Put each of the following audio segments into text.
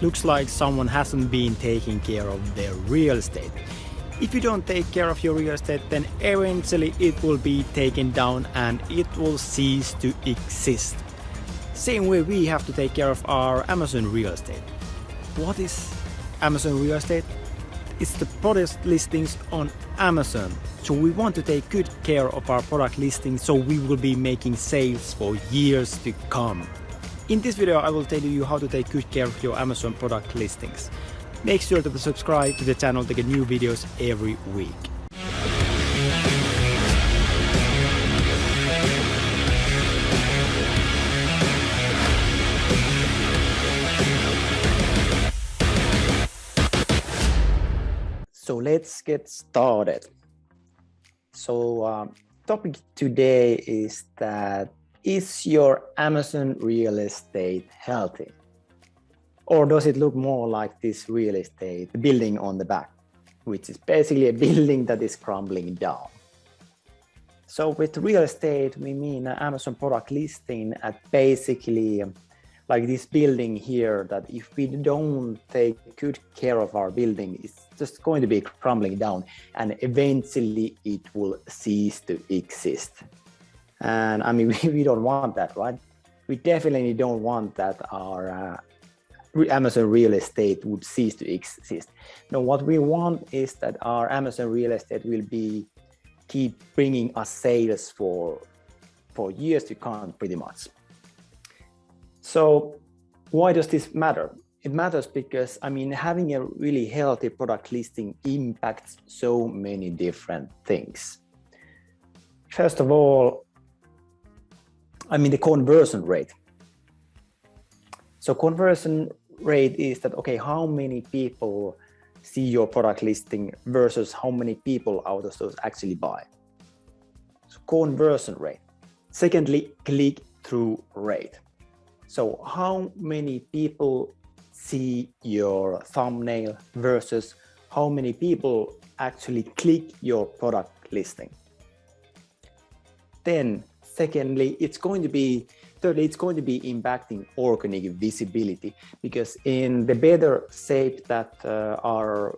Looks like someone hasn't been taking care of their real estate. If you don't take care of your real estate, then eventually it will be taken down and it will cease to exist. Same way we have to take care of our Amazon real estate. What is Amazon real estate? It's the product listings on Amazon. So we want to take good care of our product listings so we will be making sales for years to come. In this video I will tell you how to take good care of your Amazon product listings. Make sure to subscribe to the channel to get new videos every week. So let's get started. So topic today is that, is your Amazon real estate healthy? Or does it look more like this real estate building on the back, which is basically a building that is crumbling down? So with real estate, we mean an Amazon product listing at basically like this building here, that if we don't take good care of our building, it's just going to be crumbling down and eventually it will cease to exist. And I mean, we don't want that, right? We definitely don't want that our Amazon real estate would cease to exist. No, what we want is that our Amazon real estate will keep bringing us sales for years to come, pretty much. So why does this matter? It matters because, I mean, having a really healthy product listing impacts so many different things. First of all, I mean, the conversion rate. So conversion rate is that, okay, how many people see your product listing versus how many people out of those actually buy. So conversion rate. Secondly, click-through rate. So how many people see your thumbnail versus how many people actually click your product listing. Then thirdly, it's going to be impacting organic visibility, because in the better shape that our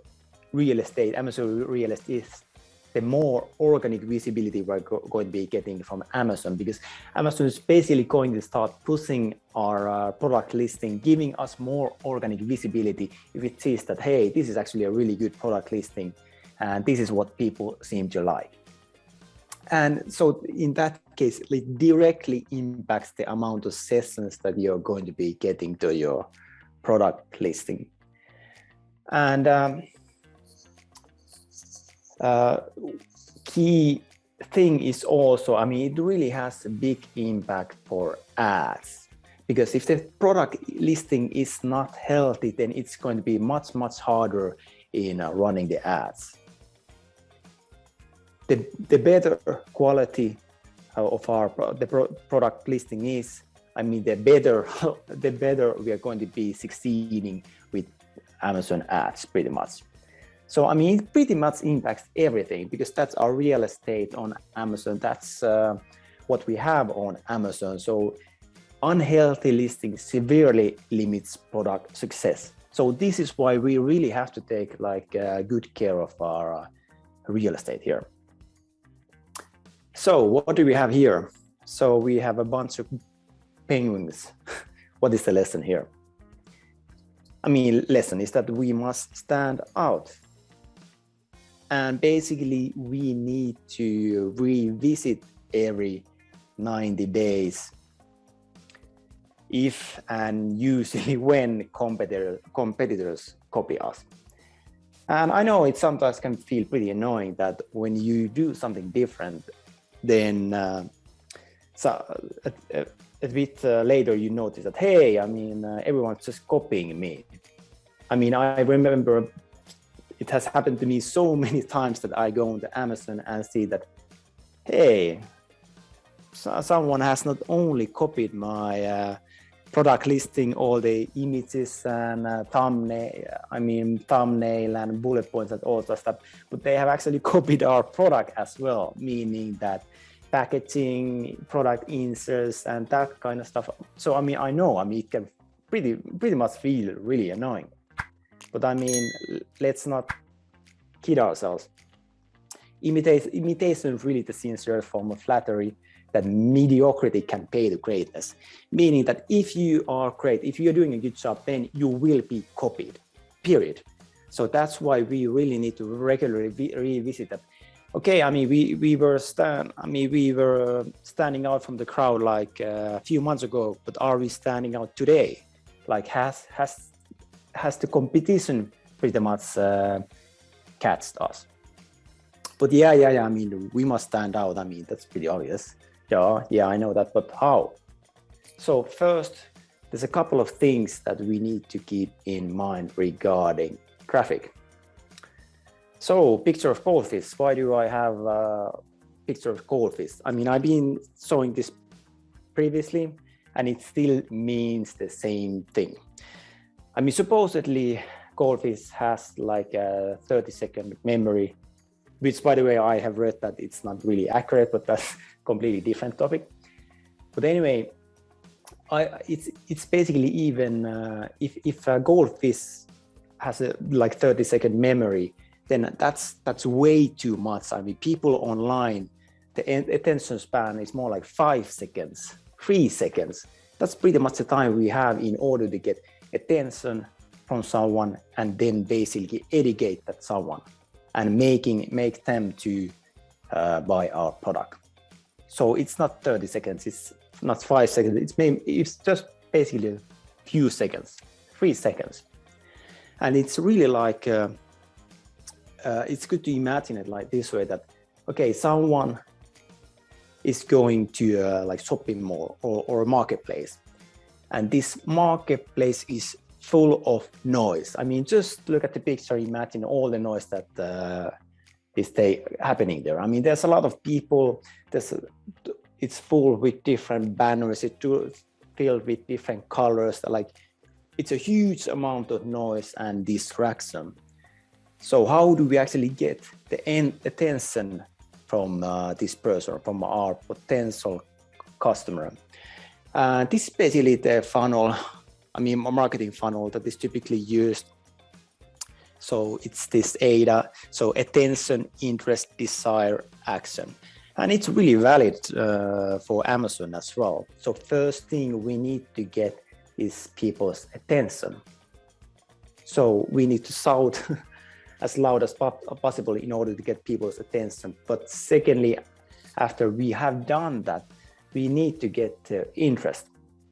real estate, Amazon real estate is, the more organic visibility we're going to be getting from Amazon, because Amazon is basically going to start pushing our product listing, giving us more organic visibility if it sees that, hey, this is actually a really good product listing and this is what people seem to like. And so in that case, it directly impacts the amount of sessions that you're going to be getting to your product listing. And key thing is also, I mean, it really has a big impact for ads, because if the product listing is not healthy, then it's going to be much harder in running the ads. The better quality of our product listing is, I mean, the better we are going to be succeeding with Amazon ads, pretty much. So, I mean, it pretty much impacts everything, because that's our real estate on Amazon. That's what we have on Amazon. So unhealthy listing severely limits product success. So this is why we really have to take good care of our real estate here. So what do we have here? So we have a bunch of penguins. What is the lesson here? I mean, lesson is that we must stand out. And basically we need to revisit every 90 days if and usually when competitors copy us. And I know it sometimes can feel pretty annoying that when you do something different, then a bit later you notice that, hey, I mean, everyone's just copying me. I mean, I remember it has happened to me so many times that I go onto Amazon and see that, hey, someone has not only copied my product listing, all the images and thumbnail and bullet points and all that stuff, but they have actually copied our product as well, meaning that packaging, product inserts, and that kind of stuff. So, I mean, I know, it can pretty much feel really annoying. But I mean, let's not kid ourselves. Imitation is really the sincere form of flattery that mediocrity can pay to greatness. Meaning that if you are great, if you're doing a good job, then you will be copied, period. So that's why we really need to regularly revisit that. Okay, I mean, we were standing out from the crowd like a few months ago, but are we standing out today? Like has the competition pretty much catched us? But yeah, I mean, we must stand out. I mean, that's pretty obvious. Yeah, I know that, but how? So first, there's a couple of things that we need to keep in mind regarding traffic. So picture of goldfish. Why do I have a picture of goldfish? I mean, I've been showing this previously, and it still means the same thing. I mean, supposedly goldfish has like a 30-second memory, which, by the way, I have read that it's not really accurate, but that's a completely different topic. But anyway, it's basically even if a goldfish has a like 30-second memory, then that's way too much. I mean, people online, the attention span is more like 5 seconds, 3 seconds. That's pretty much the time we have in order to get attention from someone and then basically educate that someone and make them to buy our product. So it's not 30 seconds, it's not 5 seconds, it's just basically a few seconds, 3 seconds. And it's really like, it's good to imagine it like this way that, okay, someone is going to like shopping mall or a marketplace. And this marketplace is full of noise. I mean, just look at the picture, imagine all the noise that is happening there. I mean, there's a lot of people, it's full with different banners, it's filled with different colors, like it's a huge amount of noise and distraction. So how do we actually get the attention from this person, from our potential customer? This is basically the funnel, I mean, a marketing funnel that is typically used. So it's this AIDA, so attention, interest, desire, action. And it's really valid for Amazon as well. So first thing we need to get is people's attention. So we need to shout as loud as possible in order to get people's attention. But secondly, after we have done that, we need to get their interest.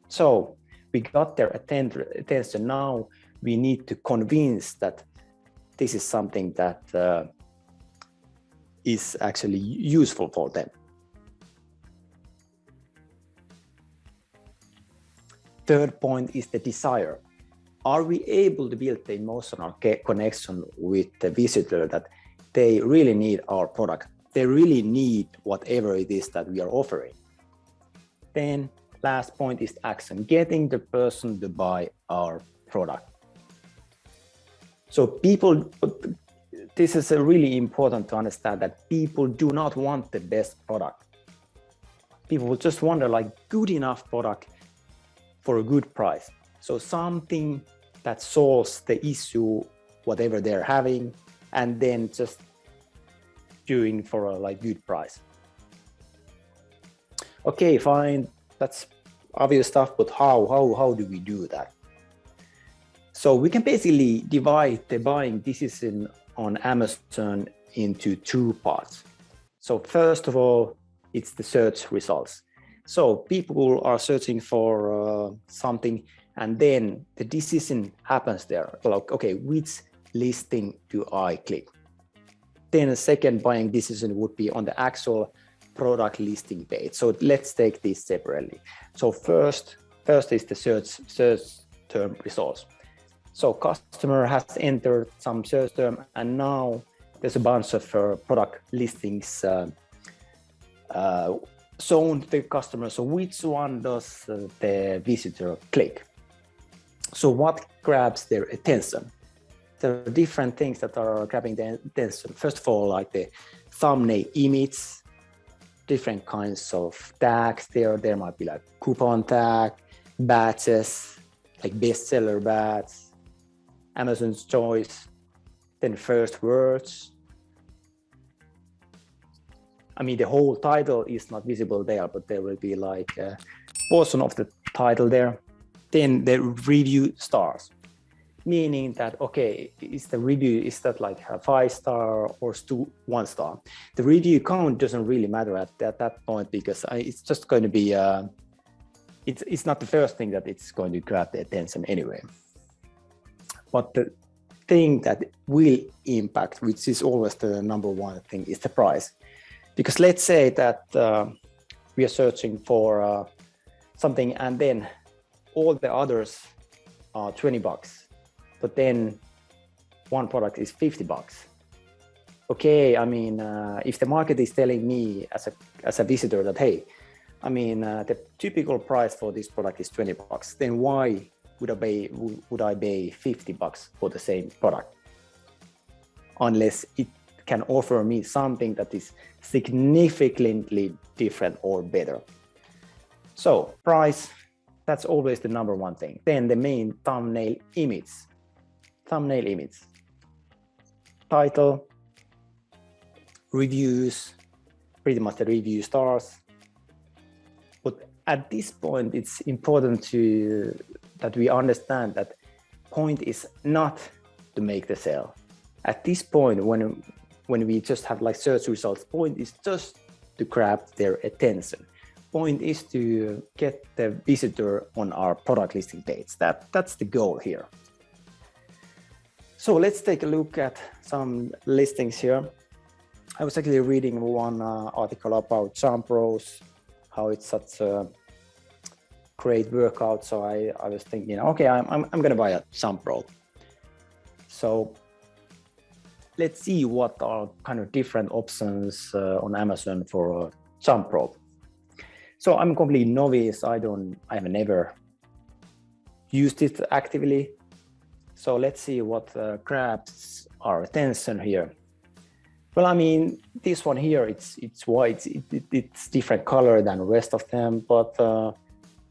So we got their attention. Now we need to convince that this is something that is actually useful for them. Third point is the desire. Are we able to build the emotional connection with the visitor that they really need our product? They really need whatever it is that we are offering. Then last point is action, getting the person to buy our product. So people, this is really important to understand that people do not want the best product. People will just wonder like good enough product for a good price. So something that solves the issue, whatever they're having, and then just doing for a like good price. Okay, fine, that's obvious stuff, but how do we do that? So we can basically divide the buying decision on Amazon into two parts. So first of all, it's the search results. So people are searching for something, and then the decision happens there. Like, okay, which listing do I click? Then a second buying decision would be on the actual product listing page. So let's take this separately. So first is the search term results. So customer has entered some search term, and now there's a bunch of product listings shown to the customer. So which one does the visitor click? So what grabs their attention? There are different things that are grabbing their attention. First of all, like the thumbnail image, different kinds of tags there. There might be like coupon tag, badges, like bestseller bats, Amazon's choice, then first words. I mean, the whole title is not visible there, but there will be like a portion of the title there. Then the review stars, meaning that, okay, is the review, is that like a 5-star or 1 star? The review count doesn't really matter at that point, because it's just going to be, it's not the first thing that it's going to grab the attention anyway. But the thing that will impact, which is always the number one thing, is the price. Because let's say that we are searching for something, and then all the others are $20, but then one product is $50. Okay, I mean, if the market is telling me as a visitor that, hey, I mean, the typical price for this product is $20, then why would I pay $50 for the same product? Unless it can offer me something that is significantly different or better. So price, that's always the number one thing. Then the main thumbnail image. Title, reviews, pretty much the review stars. But at this point, it's important that we understand that point is not to make the sale. At this point, when we just have like search results, point is just to grab their attention. Point is to get the visitor on our product listing page. That's the goal here. So let's take a look at some listings here. I was actually reading one article about jump ropes, how it's such a great workout. So I was thinking, okay, I'm gonna buy a jump rope. So let's see what are kind of different options on Amazon for a jump rope. So I'm a complete novice. I have never used it actively. So let's see what grabs our attention here. Well, I mean, this one here, it's white. It's different color than the rest of them. But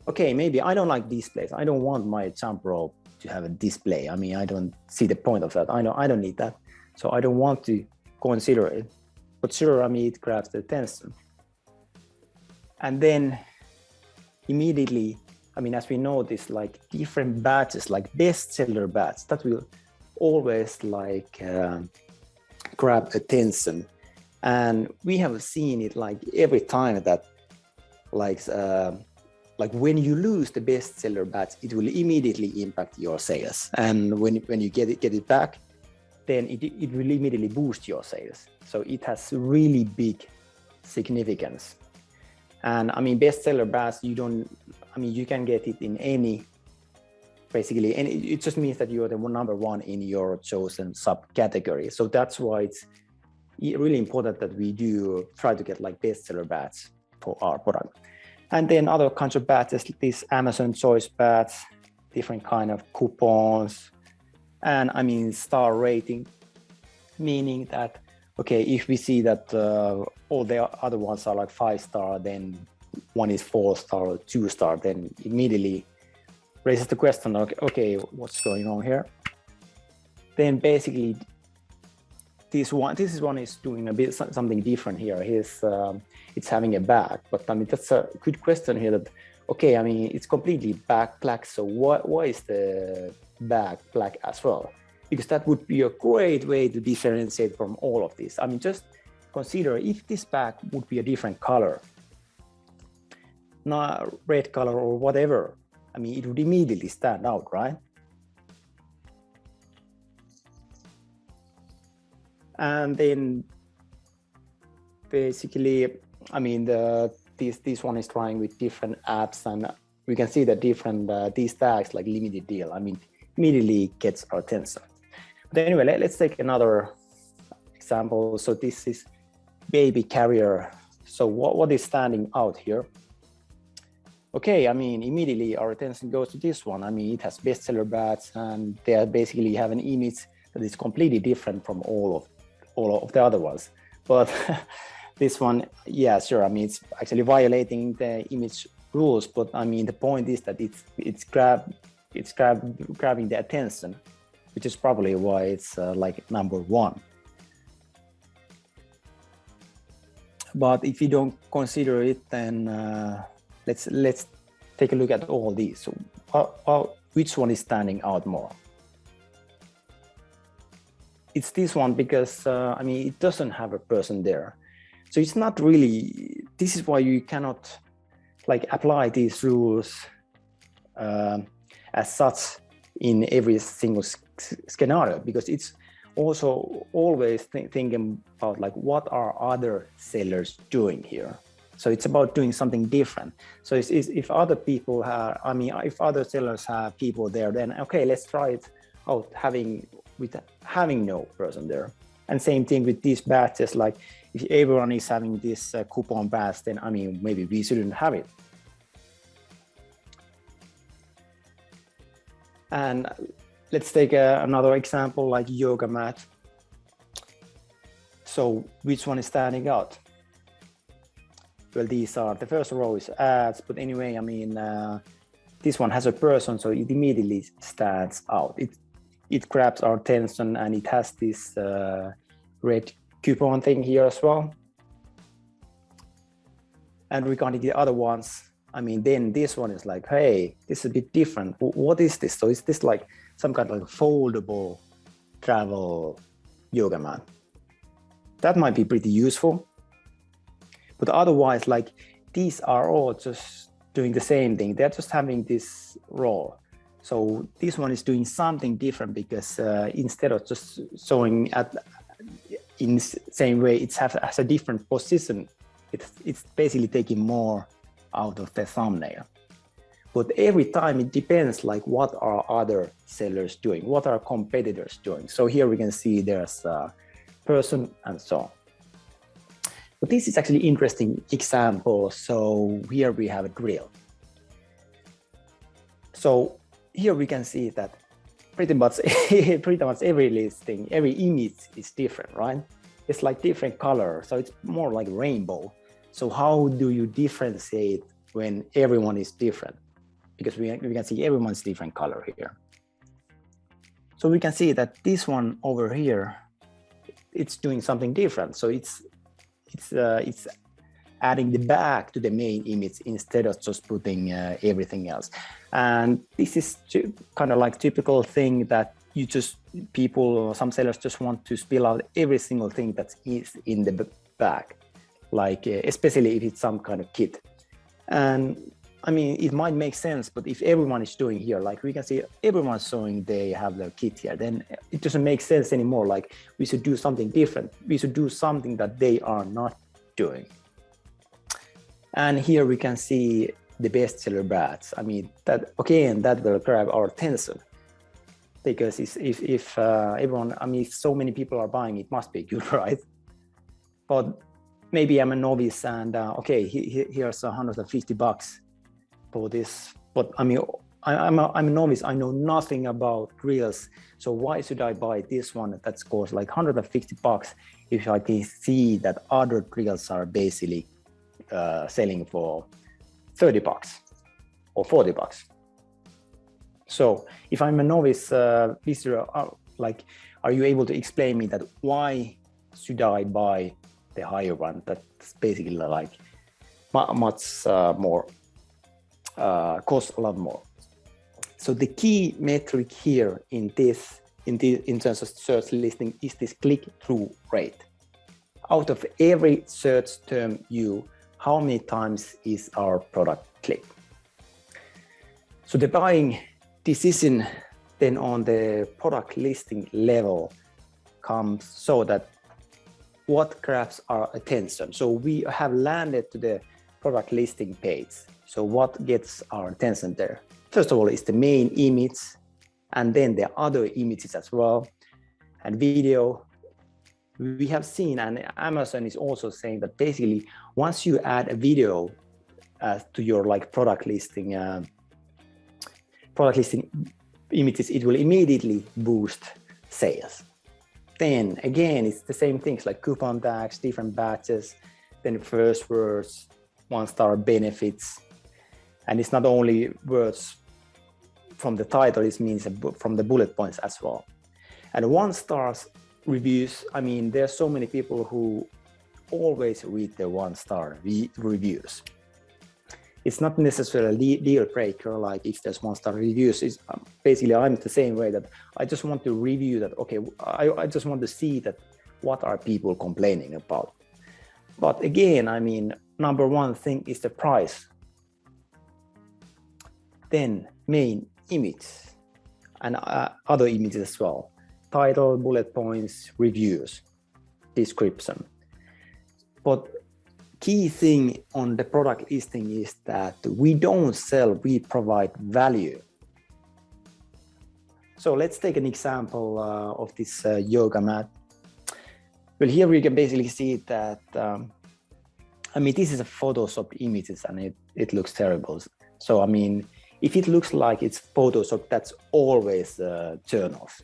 okay, maybe I don't like displays. I don't want my jump rope to have a display. I mean, I don't see the point of that. I don't need that. So I don't want to consider it. But sure, I mean, it grabs the attention. And then immediately, I mean, as we know, this like different batches, like bestseller batch, that will always like grab attention. And we have seen it like every time that like when you lose the bestseller batch, it will immediately impact your sales. And when you get it back, then it will immediately boost your sales. So it has really big significance. And I mean, bestseller batch, you can get it in any, basically, and it just means that you are the number one in your chosen subcategory. So that's why it's really important that we do try to get like bestseller batch for our product. And then other kinds of batches, this Amazon choice batch, different kind of coupons, and I mean, star rating, meaning that, okay, if we see that all the other ones are like 5-star, then one is 4-star or 2-star, then immediately raises the question, okay, what's going on here? Then basically, this one is doing a bit something different here. It's having a bag, but I mean, that's a good question here that, okay, I mean, it's completely black, so why is the bag black as well? Because that would be a great way to differentiate from all of this. I mean, just consider if this bag would be a different color, not red color or whatever, I mean, it would immediately stand out, right? And then basically, I mean, this one is trying with different apps, and we can see that different these tags like limited deal, I mean, immediately gets our attention. But anyway, let's take another example. So this is baby carrier. So what is standing out here? Okay, I mean, immediately our attention goes to this one. I mean, it has bestseller bats, and they basically have an image that is completely different from all of the other ones. But this one, yeah, sure. I mean, it's actually violating the image rules, but I mean, the point is that it's grabbed it's grabbing the attention, which is probably why it's like number one. But if you don't consider it, then let's take a look at all these. So which one is standing out more? It's this one because I mean, it doesn't have a person there. So it's not really, this is why you cannot like apply these rules as such in every single scenario, because it's also always thinking about like what are other sellers doing here. So it's about doing something different. So if other people have, I mean, if other sellers have people there, then okay, let's try it out having no person there. And same thing with these badges, like if everyone is having this coupon badge, then I mean, maybe we shouldn't have it. And let's take another example, like yoga mat. So which one is standing out? Well, these are, the first row is ads, but anyway, I mean, this one has a person, so it immediately stands out. It grabs our attention, and it has this red coupon thing here as well. And regarding the other ones, I mean, then this one is like, hey, this is a bit different. What is this? So is this like some kind of like foldable travel yoga mat? That might be pretty useful. But otherwise, like, these are all just doing the same thing. They're just having this role. So this one is doing something different because instead of just showing in the same way, it has a different position. It's basically taking more out of the thumbnail. But every time it depends, like, what are other sellers doing? What are competitors doing? So here we can see there's a person and so on. But this is actually interesting example. So here we have a grill. So here we can see that pretty much every listing, every image is different, right? It's like different color. So it's more like rainbow. So how do you differentiate when everyone is different? Because we can see everyone's different color here. So we can see that this one over here, it's doing something different. So it's adding the back to the main image instead of just putting everything else. And this is kind of like typical thing that some sellers just want to spill out every single thing that is in the back, like especially if it's some kind of kit. And I mean, it might make sense, but if everyone is doing here, like we can see everyone's showing they have their kit here, then it doesn't make sense anymore. Like, we should do something different. We should do something that they are not doing. And here we can see the bestseller badge. I mean, that will grab our attention, because if everyone, I mean, if so many people are buying, it must be good, right? But maybe I'm a novice and okay, here's $150 for this. But I mean, I'm a novice. I know nothing about grills. So why should I buy this one that's cost like $150 if I can see that other grills are basically selling for $30 or $40? So if I'm a novice visitor, like, are you able to explain me that why should I buy the higher one that's basically like much more, costs a lot more? So the key metric here in terms of search listing is this click-through rate. Out of every search term how many times is our product clicked? So the buying decision then on the product listing level comes so that what grabs our attention. So we have landed to the product listing page. So what gets our attention there? First of all, is the main image, and then the other images as well, and video. We have seen, and Amazon is also saying that basically once you add a video to your like product listing images, it will immediately boost sales. Then again, it's the same things like coupon tags, different batches, then first words, 1-star benefits. And it's not only words from the title, it means from the bullet points as well. And 1-star reviews, I mean, there's so many people who always read the 1-star reviews. It's not necessarily a deal breaker, like if there's 1-star reviews. It's basically, I'm the same way, that I just want to review that, okay, I just want to see that what are people complaining about. But again, I mean, number one thing is the price. Then main image and other images as well. Title, bullet points, reviews, description. But key thing on the product listing is that we don't sell, we provide value. So let's take an example of this yoga mat. Well, here we can basically see that, I mean, this is a Photoshop images and it looks terrible. So, I mean, if it looks like it's Photoshop, that's always a turn off.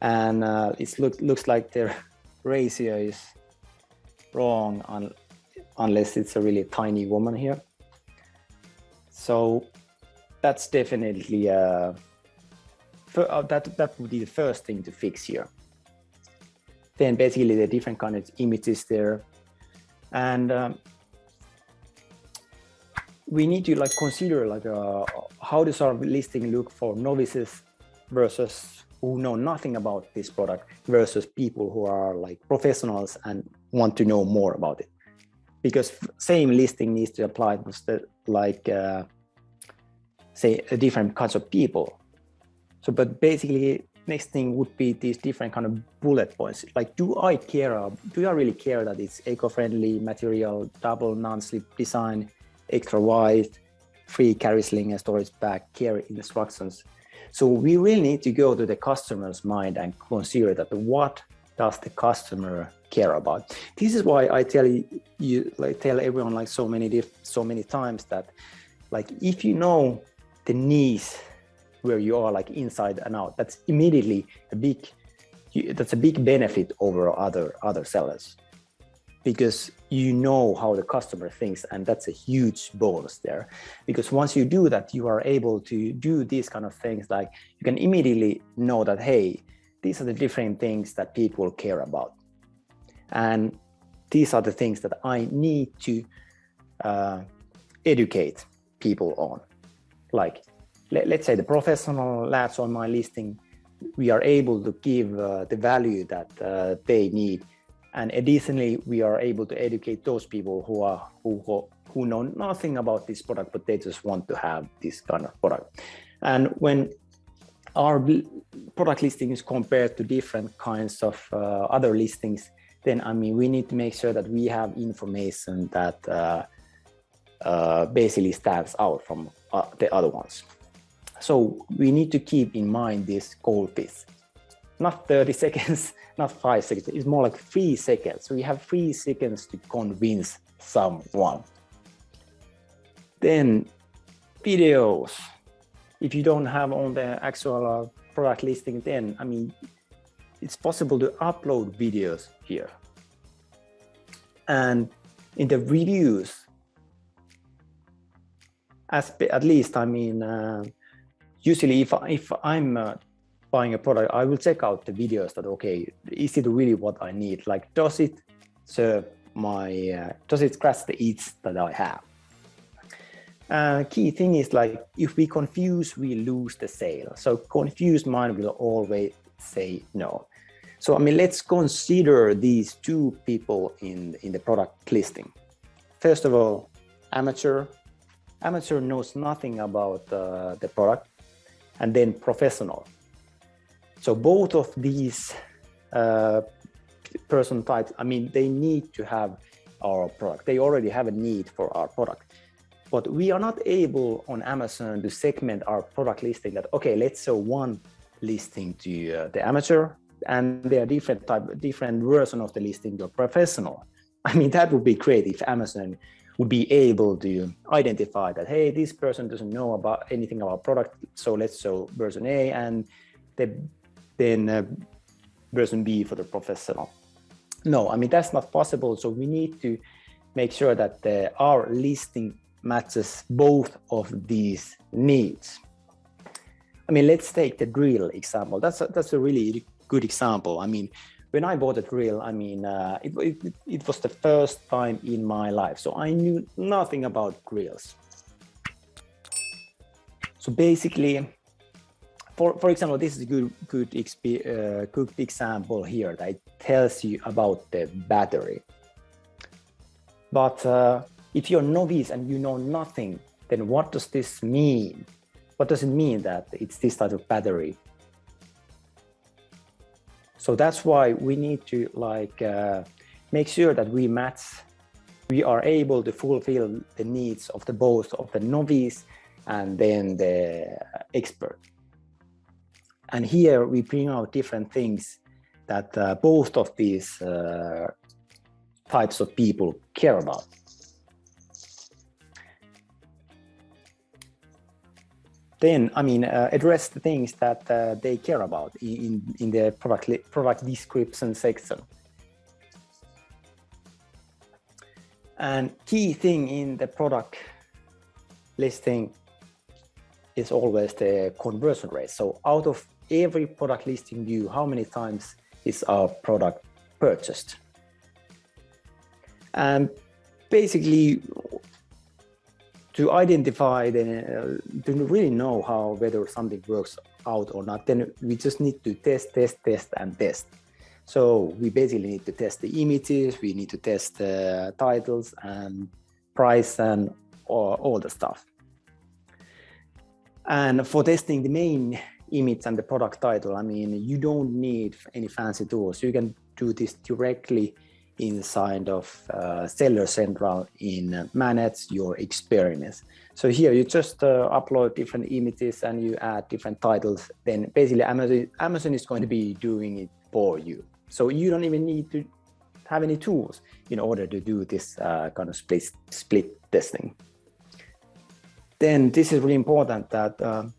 And it looks like the ratio is wrong unless it's a really tiny woman here. So that's definitely that would be the first thing to fix here. Then basically the different kind of images there, and we need to like consider like how does our listing look for novices versus who know nothing about this product versus people who are like professionals and want to know more about it. Because same listing needs to apply to like say different kinds of people. So, but basically, next thing would be these different kind of bullet points. Like, do I really care that it's eco-friendly material, double non-slip design, extra wide, free carry sling and storage bag, carry instructions. So we really need to go to the customer's mind and consider that what does the customer care about. This is why I tell everyone like so many times that like if you know the niche where you are like inside and out, that's immediately a big benefit over other sellers, because you know how the customer thinks, and that's a huge bonus there. Because once you do that, you are able to do these kind of things, like you can immediately know that, hey, these are the different things that people care about, and these are the things that I need to educate people on. Like, let's say the professional lads on my listing, we are able to give the value that they need, and additionally, we are able to educate those people who know nothing about this product, but they just want to have this kind of product. And when our product listing is compared to different kinds of other listings, then I mean, we need to make sure that we have information that basically stands out from the other ones. So we need to keep in mind this goldfish, not 30 seconds, not 5 seconds, it's more like 3 seconds. So we have 3 seconds to convince someone. Then videos. If you don't have on the actual product listing, then I mean, it's possible to upload videos here. And in the reviews, at least, I mean, usually if I'm buying a product, I will check out the videos that, okay, is it really what I need? Like, does it serve does it scratch the itch that I have? Key thing is, like, if we confuse, we lose the sale. So confused mind will always say no. So, I mean, let's consider these two people in the product listing. First of all, amateur. Amateur knows nothing about the product, and then professional. So both of these person types, I mean, they need to have our product. They already have a need for our product. But we are not able on Amazon to segment our product listing that, okay, let's show one listing to the amateur, and there are different version of the listing to a professional. I mean, that would be great if Amazon would be able to identify that, hey, this person doesn't know about anything about product, so let's show version A, and then version B for the professional. No, I mean, that's not possible. So we need to make sure that our listing matches both of these needs. I mean, let's take the drill example. That's a really good example. I mean, when I bought a drill, I mean, it was the first time in my life, so I knew nothing about drills. So basically, for example, this is a good example here that tells you about the battery. But if you're a novice and you know nothing, then what does this mean? What does it mean that it's this type of battery? So that's why we need to make sure that we are able to fulfill the needs of both of the novice and then the expert. And here we bring out different things that both of these types of people care about. Then, I mean, address the things that they care about in the product description section. And key thing in the product listing is always the conversion rate. So out of every product listing view, how many times is our product purchased? And basically, to identify, to really know whether something works out or not, then we just need to test. So we basically need to test the images, we need to test the titles and price and all the stuff. And for testing the main image and the product title, I mean, you don't need any fancy tools. You can do this directly inside of Seller Central in Manage Your Experiments. So here you just upload different images and you add different titles. Then basically Amazon is going to be doing it for you. So you don't even need to have any tools in order to do this kind of split testing. Then this is really important that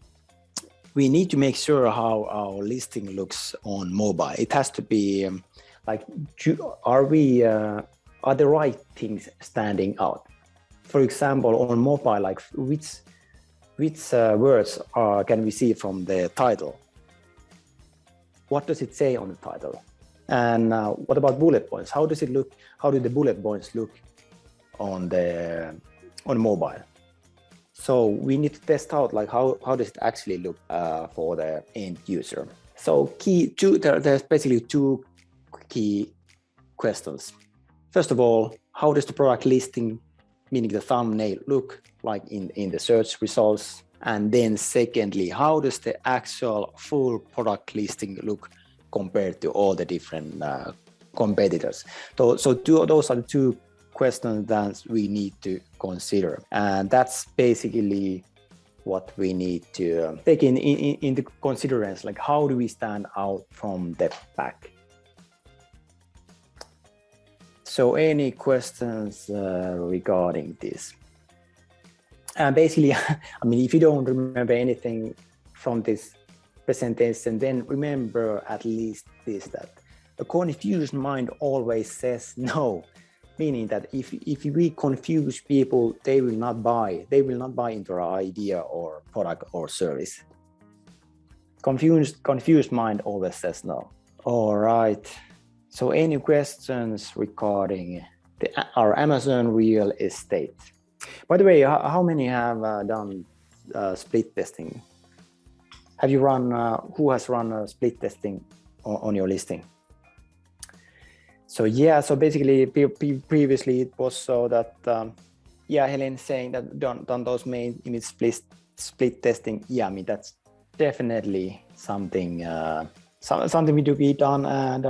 we need to make sure how our listing looks on mobile. It has to be are the right things standing out? For example, on mobile, like which words can we see from the title? What does it say on the title? And what about bullet points? How does it look? How do the bullet points look on mobile? So we need to test out like how does it actually look for the end user. So there's basically two key questions. First of all, how does the product listing, meaning the thumbnail, look like in the search results? And then secondly, how does the actual full product listing look compared to all the different competitors? So those are the two questions that we need to consider. And that's basically what we need to take into consideration, like how do we stand out from the pack? So any questions regarding this? And basically, I mean, if you don't remember anything from this presentation, then remember at least this, that a confused mind always says no, meaning that if we confuse people, they will not buy into our idea or product or service. Confused mind always says no. All right. So any questions regarding our Amazon real estate? By the way, how many have done split testing? Have you run, who has run split testing on your listing? So yeah, so basically previously it was so that, Helen saying that done those main image split testing. Yeah, I mean, that's definitely something something we do be done. And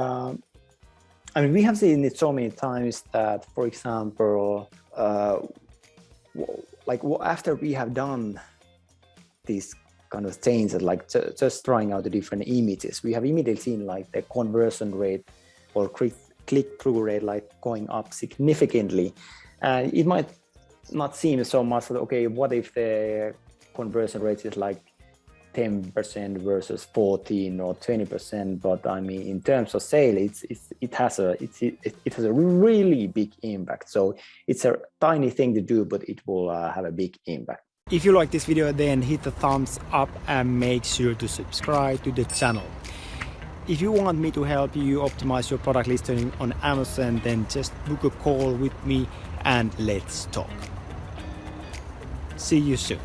I mean, we have seen it so many times that, for example, after we have done these kind of changes, like just trying out the different images, we have immediately seen like the conversion rate or click-through rate like going up significantly. And it might not seem so much that, okay, what if the conversion rate is like 10% versus 14 or 20%, but I mean, in terms of sale, it has a really big impact. So it's a tiny thing to do, but it will have a big impact. If you like this video, then hit the thumbs up and make sure to subscribe to the channel. If you want me to help you optimize your product listing on Amazon, then just book a call with me and let's talk. See you soon.